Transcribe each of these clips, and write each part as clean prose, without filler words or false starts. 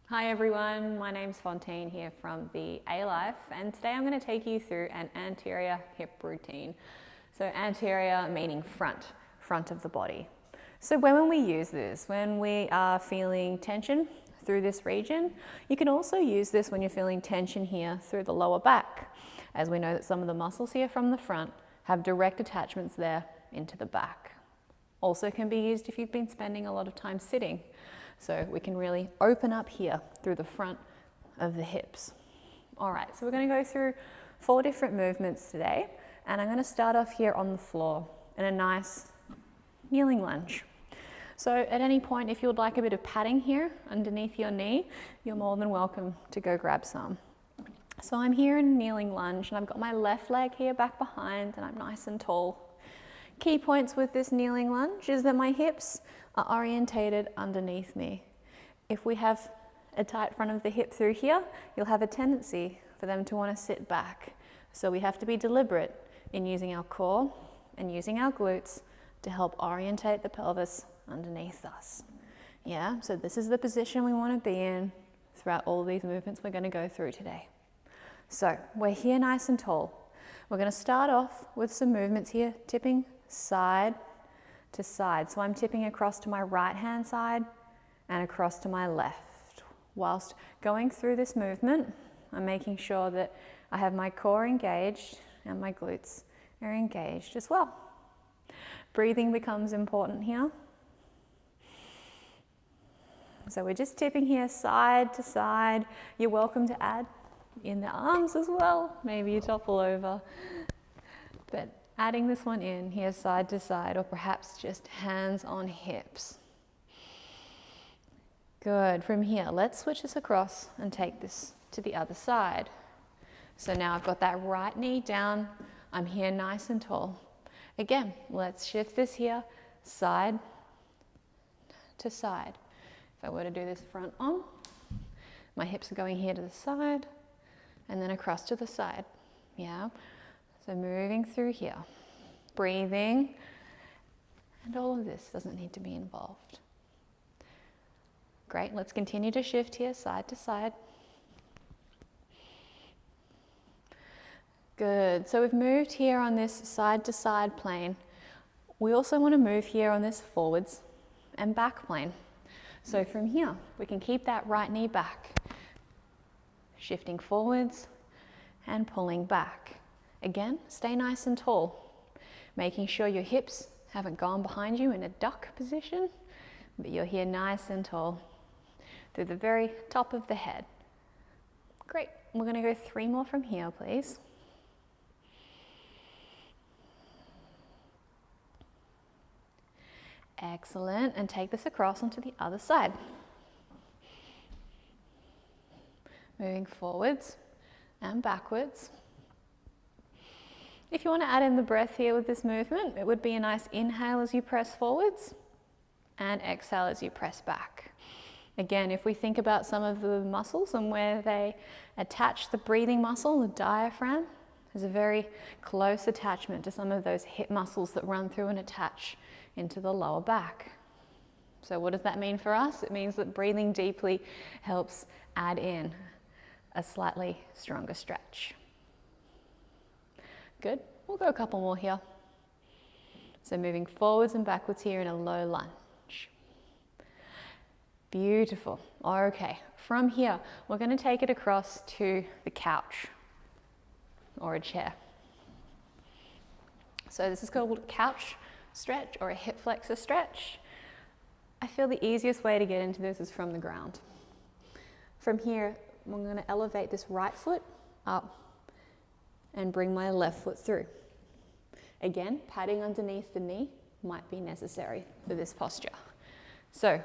Hi everyone, my name's Fontaine here from the A-Life, and today I'm going to take you through an anterior hip routine. So anterior meaning front of the body. So when we use this, when we are feeling tension through this region, you can also use this when you're feeling tension here through the lower back, as we know that some of the muscles here from the front have direct attachments there into the back. Also can be used if you've been spending a lot of time sitting. So we can really open up here through the front of the hips. All right, so we're going to go through 4 different movements today, and I'm going to start off here on the floor in a nice kneeling lunge. So at any point, if you would like a bit of padding here underneath your knee, you're more than welcome to go grab some. So I'm here in a kneeling lunge, and I've got my left leg here back behind, and I'm nice and tall. Key points with this kneeling lunge is that my hips are orientated underneath me. If we have a tight front of the hip through here, you'll have a tendency for them to want to sit back. So we have to be deliberate in using our core and using our glutes to help orientate the pelvis underneath us. Yeah, so this is the position we want to be in throughout all of these movements we're going to go through today. So we're here nice and tall. We're going to start off with some movements here, tipping side to side. So I'm tipping across to my right hand side and across to my left. Whilst going through this movement, I'm making sure that I have my core engaged and my glutes are engaged as well. Breathing becomes important here. So we're just tipping here side to side. You're welcome to add in the arms as well. Maybe you topple over. But adding this one in here side to side, or perhaps just hands on hips. Good. From here, let's switch this across and take this to the other side. So now I've got that right knee down. I'm here nice and tall. Again, let's shift this here side to side. If I were to do this front on, my hips are going here to the side and then across to the side. Yeah. So moving through here, breathing, and all of this doesn't need to be involved. Great, let's continue to shift here side to side. Good, so we've moved here on this side to side plane. We also want to move here on this forwards and back plane. So from here, we can keep that right knee back, shifting forwards and pulling back. Again, stay nice and tall, making sure your hips haven't gone behind you in a duck position, but you're here nice and tall through the very top of the head. Great, we're going to go 3 more from here, please. Excellent, and take this across onto the other side. Moving forwards and backwards. If you want to add in the breath here with this movement, it would be a nice inhale as you press forwards and exhale as you press back. Again, if we think about some of the muscles and where they attach the breathing muscle, the diaphragm, there's a very close attachment to some of those hip muscles that run through and attach into the lower back. So what does that mean for us? It means that breathing deeply helps add in a slightly stronger stretch. Good, we'll go a couple more here. So moving forwards and backwards here in a low lunge. Beautiful, okay. From here, we're going to take it across to the couch or a chair. So this is called a couch stretch or a hip flexor stretch. I feel the easiest way to get into this is from the ground. From here, I'm going to elevate this right foot up and bring my left foot through. Again, padding underneath the knee might be necessary for this posture. So,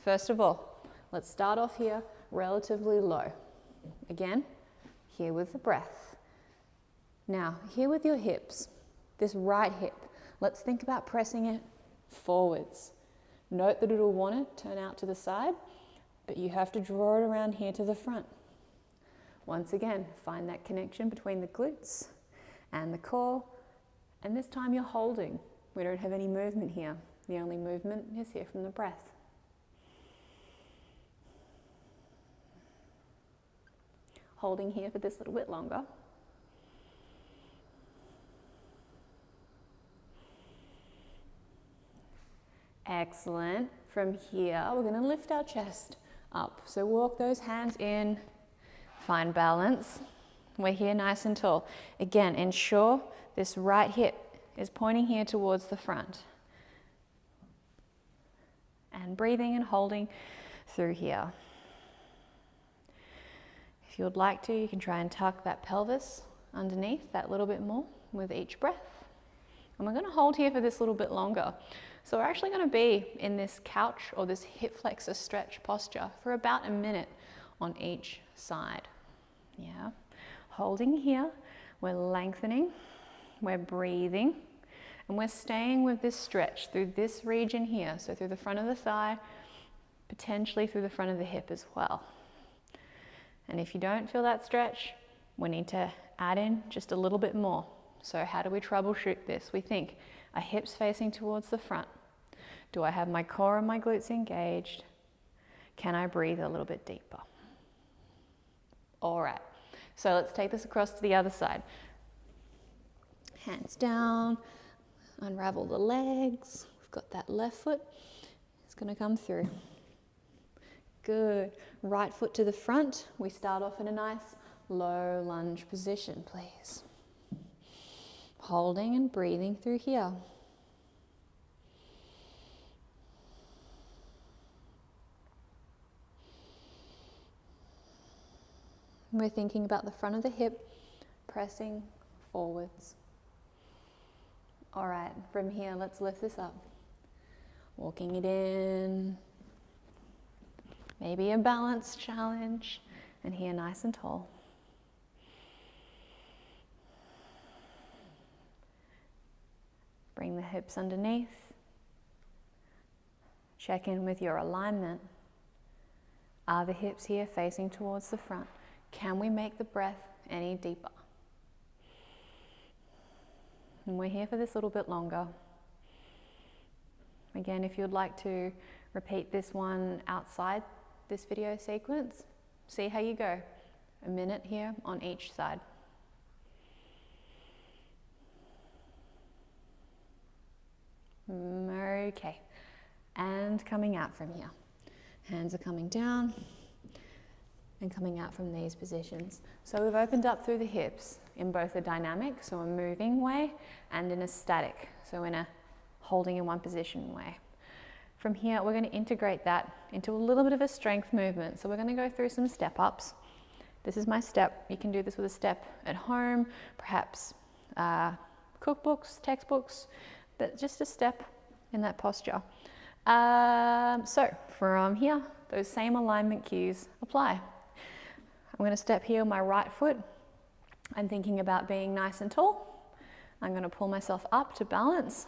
first of all, let's start off here relatively low. Again, here with the breath. Now, here with your hips, this right hip, let's think about pressing it forwards. Note that it'll want to turn out to the side, but you have to draw it around here to the front. Once again, find that connection between the glutes and the core, and this time you're holding. We don't have any movement here. The only movement is here from the breath. Holding here for this little bit longer. Excellent. From here, we're going to lift our chest up. So walk those hands in, find balance. We're here nice and tall. Again, ensure this right hip is pointing here towards the front. And breathing and holding through here. If you would like to, you can try and tuck that pelvis underneath that little bit more with each breath. And we're going to hold here for this little bit longer. So we're actually going to be in this couch or this hip flexor stretch posture for about a minute on each side. Yeah. Holding here, we're lengthening, we're breathing, and we're staying with this stretch through this region here. So through the front of the thigh, potentially through the front of the hip as well. And if you don't feel that stretch, we need to add in just a little bit more. So how do we troubleshoot this? We think, are hips facing towards the front? Do I have my core and my glutes engaged? Can I breathe a little bit deeper? All right, so let's take this across to the other side. Hands down, unravel the legs. We've got that left foot. It's going to come through. Good. Right foot to the front. We start off in a nice low lunge position, please. Holding and breathing through here. We're thinking about the front of the hip pressing forwards. All right, from here, let's lift this up. Walking it in. Maybe a balance challenge. And here, nice and tall. Bring the hips underneath. Check in with your alignment. Are the hips here facing towards the front? Can we make the breath any deeper? And we're here for this little bit longer. Again, if you'd like to repeat this one outside this video sequence, see how you go. A minute here on each side. Okay, and coming out from here. Hands are coming down and coming out from these positions. So we've opened up through the hips in both a dynamic, so a moving way, and in a static, so in a holding in one position way. From here, we're going to integrate that into a little bit of a strength movement. So we're going to go through some step ups. This is my step. You can do this with a step at home, perhaps cookbooks, textbooks, but just a step in that posture. So from here, those same alignment cues apply. I'm going to step here on my right foot. I'm thinking about being nice and tall. I'm going to pull myself up to balance.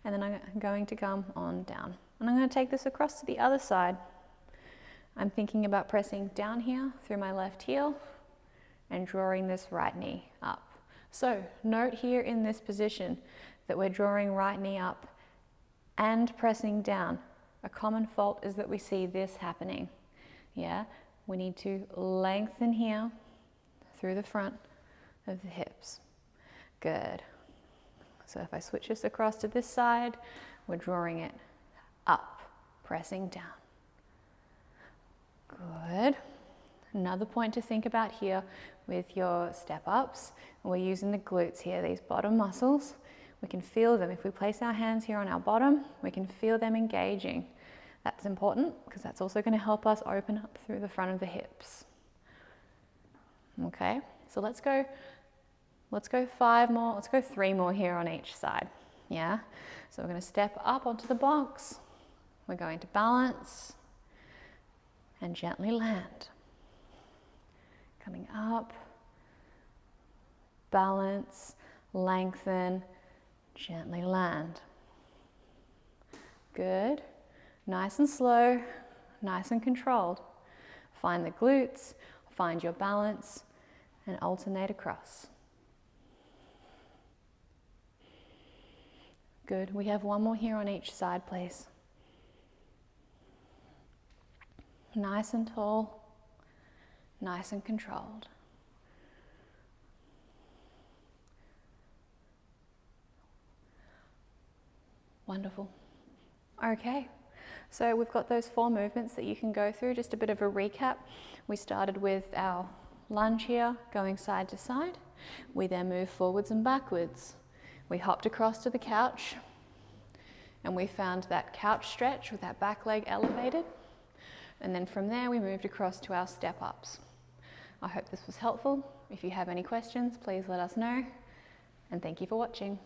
And then I'm going to come on down. And I'm going to take this across to the other side. I'm thinking about pressing down here through my left heel and drawing this right knee up. So note here in this position that we're drawing right knee up and pressing down. A common fault is that we see this happening. Yeah, we need to lengthen here through the front of the hips. Good. So if I switch this across to this side, we're drawing it up, pressing down. Good. Another point to think about here with your step ups, we're using the glutes here, these bottom muscles. We can feel them. If we place our hands here on our bottom, we can feel them engaging. That's important because that's also going to help us open up through the front of the hips. Okay, so let's go 5 more, let's go 3 more here on each side. Yeah, so we're going to step up onto the box. We're going to balance and gently land. Coming up, balance, lengthen, gently land. Good. Nice and slow, nice and controlled. Find the glutes, find your balance, and alternate across. Good. We have 1 more here on each side, please. Nice and tall. nice and controlled. Wonderful. Okay, so we've got those 4 movements that you can go through. Just a bit of a recap. We started with our lunge here, going side to side. We then moved forwards and backwards. We hopped across to the couch and we found that couch stretch with that back leg elevated. And then from there we moved across to our step ups. I hope this was helpful. If you have any questions, please let us know. And thank you for watching.